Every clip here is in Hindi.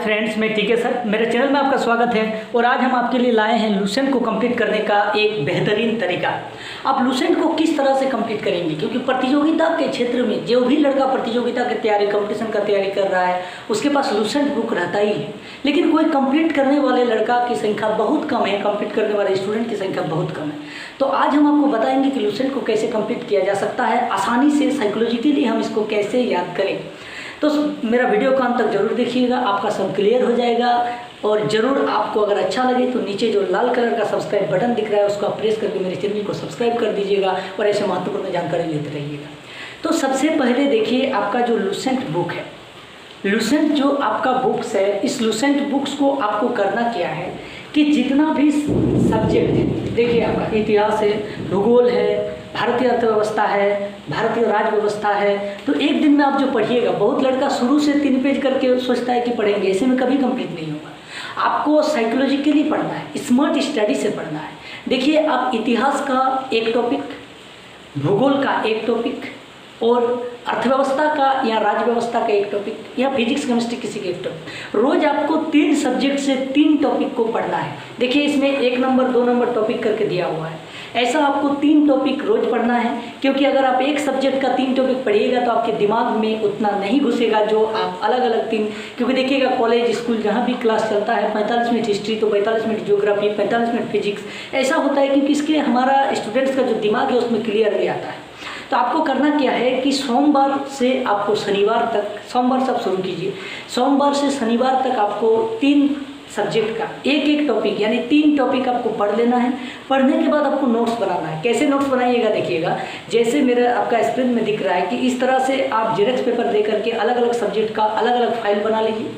फ्रेंड्स, मैं टीके सर, मेरे चैनल में आपका स्वागत है। और आज हम आपके लिए लाए हैं लुसेंट को कंप्लीट करने का एक बेहतरीन तरीका। आप लुसेंट को किस तरह से कंप्लीट करेंगे, क्योंकि प्रतियोगिता के क्षेत्र में जो भी लड़का प्रतियोगिता की तैयारी, कंपटीशन का तैयारी कर रहा है, उसके पास लुसेंट बुक रहता ही है। लेकिन कोई कंप्लीट करने वाले लड़का की संख्या बहुत कम है, कंप्लीट करने वाले स्टूडेंट की संख्या बहुत कम है। तो आज हम आपको बताएंगे कि लुसेंट को कैसे कंप्लीट किया जा सकता है आसानी से, साइकोलॉजिकली हम इसको कैसे याद करें। तो मेरा वीडियो को अंत तक जरूर देखिएगा, आपका सब क्लियर हो जाएगा। और ज़रूर आपको अगर अच्छा लगे तो नीचे जो लाल कलर का सब्सक्राइब बटन दिख रहा है उसको आप प्रेस करके मेरे चैनल को सब्सक्राइब कर दीजिएगा और ऐसे महत्वपूर्ण जानकारी लेते रहिएगा। तो सबसे पहले देखिए, आपका जो लुसेंट बुक है, लुसेंट जो आपका बुक्स है, इस लुसेंट बुक्स को आपको करना क्या है कि जितना भी सब्जेक्ट है, देखिए आपका इतिहास है, भूगोल है, भारतीय अर्थव्यवस्था है, भारतीय राज्य व्यवस्था है, तो एक दिन में आप जो पढ़िएगा, बहुत लड़का शुरू से 3 पेज करके सोचता है कि पढ़ेंगे, ऐसे में कभी कंप्लीट नहीं होगा। आपको साइकोलॉजिकली पढ़ना है, स्मार्ट स्टडी से पढ़ना है। देखिए, आप इतिहास का एक टॉपिक, भूगोल का एक टॉपिक और अर्थव्यवस्था का या राज्य व्यवस्था का एक टॉपिक या फिजिक्स केमिस्ट्री किसी के एक टॉपिक, रोज आपको 3 सब्जेक्ट से 3 टॉपिक को पढ़ना है। देखिए, इसमें 1 नंबर 2 नंबर टॉपिक करके दिया हुआ है। ऐसा आपको 3 टॉपिक रोज पढ़ना है, क्योंकि अगर आप एक सब्जेक्ट का 3 टॉपिक पढ़िएगा तो आपके दिमाग में उतना नहीं घुसेगा जो आप अलग अलग 3, क्योंकि देखिएगा कॉलेज स्कूल जहाँ भी क्लास चलता है 45 मिनट हिस्ट्री तो 45 मिनट ज्योग्राफी, 45 मिनट फिजिक्स, ऐसा होता है क्योंकि इसके हमारा स्टूडेंट्स का जो दिमाग है उसमें क्लियरली आता है। तो आपको करना क्या है कि सोमवार से आपको शनिवार तक, सोमवार से आप शुरू कीजिए, सोमवार से शनिवार तक आपको 3 सब्जेक्ट का एक टॉपिक यानी 3 टॉपिक आपको पढ़ लेना है। पढ़ने के बाद आपको नोट्स बनाना है। कैसे नोट्स बनाइएगा, देखिएगा जैसे मेरा आपका स्क्रीन में दिख रहा है कि इस तरह से आप जेरॉक्स पेपर दे करके अलग अलग सब्जेक्ट का अलग अलग फाइल बना लीजिए।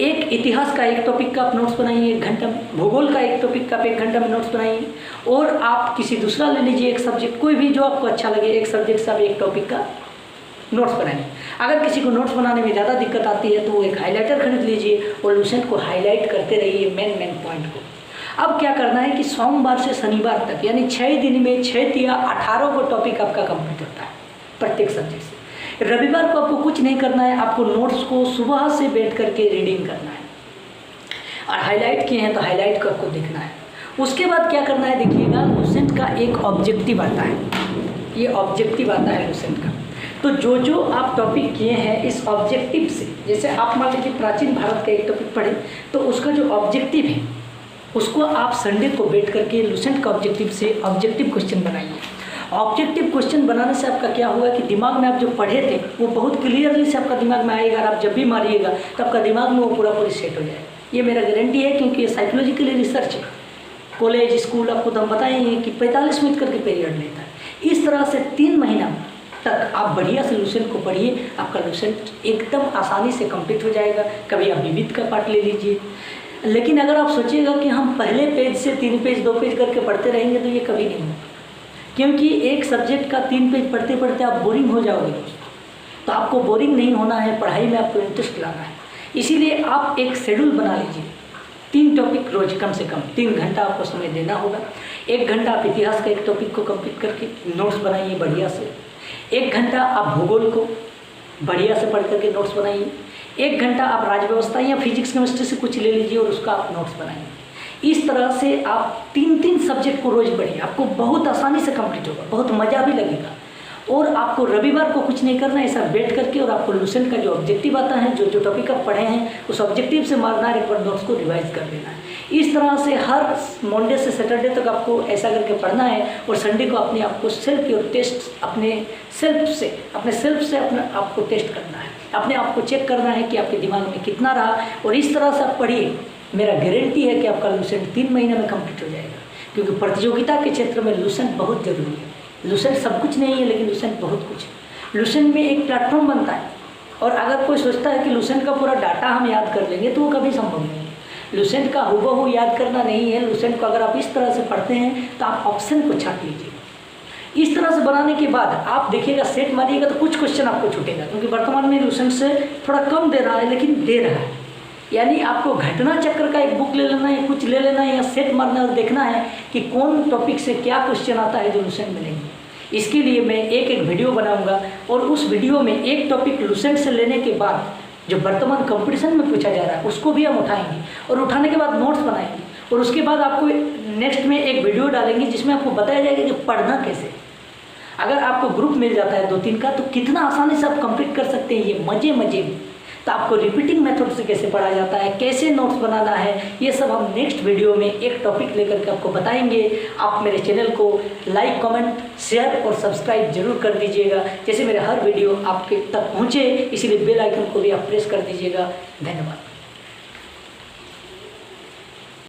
एक इतिहास का एक टॉपिक का आप नोट्स बनाइए 1 घंटा में, भूगोल का एक टॉपिक का आप 1 घंटा में नोट्स बनाइए, और आप किसी दूसरा ले लीजिए एक सब्जेक्ट, कोई भी जो आपको अच्छा लगे, एक सब्जेक्ट से आप एक टॉपिक का नोट्स बनाइए। अगर किसी को नोट्स बनाने में ज़्यादा दिक्कत आती है तो वो एक हाइलाइटर खरीद लीजिए और लुसेंट को हाईलाइट करते रहिए मेन पॉइंट को। अब क्या करना है कि सोमवार से शनिवार तक यानी 6 दिन में 6 या 18 को टॉपिक आपका कंप्लीट होता है प्रत्येक सब्जेक्ट से। रविवार को आपको कुछ नहीं करना है, आपको नोट्स को सुबह से बैठ करके रीडिंग करना है, और हाईलाइट किए हैं तो हाईलाइट को आपको देखना है। उसके बाद क्या करना है, देखिएगा लुसेंट का एक ऑब्जेक्टिव आता है, ये ऑब्जेक्टिव आता है लुसेंट का। तो जो आप टॉपिक किए हैं इस ऑब्जेक्टिव से, जैसे आप मान लीजिए प्राचीन भारत का एक टॉपिक पढ़े तो उसका जो ऑब्जेक्टिव है उसको आप संडे को बैठ करके लुसेंट का ऑब्जेक्टिव से ऑब्जेक्टिव क्वेश्चन बनाइए। ऑब्जेक्टिव क्वेश्चन बनाने से आपका क्या होगा कि दिमाग में आप जो पढ़े थे वो बहुत क्लियरली से आपका दिमाग में आएगा, और आप जब भी मारिएगा तो आपका दिमाग में वो पूरा सेट हो जाएगा। ये मेरा गारंटी है, क्योंकि ये साइकोलॉजिकली रिसर्च है। कॉलेज स्कूल आपको तो हम बताएंगे कि 45 मिनट करके पीरियड लेता है। इस तरह से 3 महीना तक आप बढ़िया से लुसेंट को पढ़िए, आपका लुसेंट एकदम आसानी से कंप्लीट हो जाएगा। कभी आप विविध का पार्ट ले लीजिए, लेकिन अगर आप सोचिएगा कि हम पहले पेज से 3 पेज 2 पेज करके पढ़ते रहेंगे तो ये कभी नहीं होगा, क्योंकि एक सब्जेक्ट का 3 पेज पढ़ते पढ़ते आप बोरिंग हो जाओगे दोस्तों। तो आपको बोरिंग नहीं होना है, पढ़ाई में आपको इंटरेस्ट लाना है। इसीलिए आप एक शेड्यूल बना लीजिए, 3 टॉपिक रोज कम से कम 3 घंटा आपको समय देना होगा। 1 घंटा आप इतिहास का एक टॉपिक को कंप्लीट करके नोट्स बनाइए बढ़िया से। 1 घंटा आप भूगोल को बढ़िया से पढ़ करके नोट्स बनाइए। 1 घंटा आप राज्य व्यवस्था या फिजिक्स केमिस्ट्री से कुछ ले लीजिए और उसका आप नोट्स बनाइए। इस तरह से आप 3 सब्जेक्ट को रोज पढ़िए, आपको बहुत आसानी से कंप्लीट होगा, बहुत मज़ा भी लगेगा। और आपको रविवार को कुछ नहीं करना है, ऐसा बैठ करके, और आपको लुसेंट का जो ऑब्जेक्टिव आता है, जो टॉपिक आप पढ़े हैं उस ऑब्जेक्टिव से मारना है, एक बार नोट्स को रिवाइज कर लेना है। इस तरह से हर मंडे से सैटरडे तक आपको ऐसा करके पढ़ना है, और संडे को अपने आप को सेल्फ योर टेस्ट, अपने सेल्फ से अपने आप को टेस्ट करना है, अपने आप को चेक करना है कि आपके दिमाग में कितना रहा। और इस तरह से आप पढ़िए, मेरा गारंटी है कि आपका लुसेंट 3 महीने में कंप्लीट हो जाएगा, क्योंकि प्रतियोगिता के क्षेत्र में लुसेंट बहुत जरूरी है। लुसेंट सब कुछ नहीं है, लेकिन लुसेंट बहुत कुछ है। लुसेंट में एक प्लेटफॉर्म बनता है, और अगर कोई सोचता है कि लुसेंट का पूरा डाटा हम याद कर लेंगे तो वो कभी संभव नहीं है। लुसेंट का हूबहू याद करना नहीं है। लुसेंट को अगर आप इस तरह से पढ़ते हैं तो आप ऑप्शन को छाट लीजिए। इस तरह से बनाने के बाद आप देखिएगा, सेट मारिएगा तो कुछ क्वेश्चन आपको छूटेगा, क्योंकि वर्तमान में लुसेंट से थोड़ा कम दे रहा है, लेकिन दे रहा है। यानी आपको घटना चक्र का एक बुक ले लेना है, कुछ ले लेना है, या सेट मारना और देखना है कि कौन टॉपिक से क्या क्वेश्चन आता है जो लुसेंट में लेंगे। इसके लिए मैं एक वीडियो बनाऊंगा, और उस वीडियो में एक टॉपिक लुसेंट से लेने के बाद जो वर्तमान कंपटीशन में पूछा जा रहा है उसको भी हम उठाएंगे और उठाने के बाद नोट्स बनाएंगे और उसके बाद आपको नेक्स्ट में एक वीडियो डालेंगे जिसमें आपको बताया जाएगा कि पढ़ना कैसे। अगर आपको ग्रुप मिल जाता है 2-3 का तो कितना आसानी से आप कंप्लीट कर सकते हैं ये मज़े में। तो आपको रिपीटिंग मेथड से कैसे पढ़ा जाता है, कैसे नोट्स बनाना है, ये सब हम नेक्स्ट वीडियो में एक टॉपिक लेकर के आपको बताएंगे। आप मेरे चैनल को लाइक, कमेंट, शेयर और सब्सक्राइब जरूर कर दीजिएगा, जैसे मेरे हर वीडियो आपके तक पहुँचे, इसीलिए बेल आइकन को भी आप प्रेस कर दीजिएगा। धन्यवाद।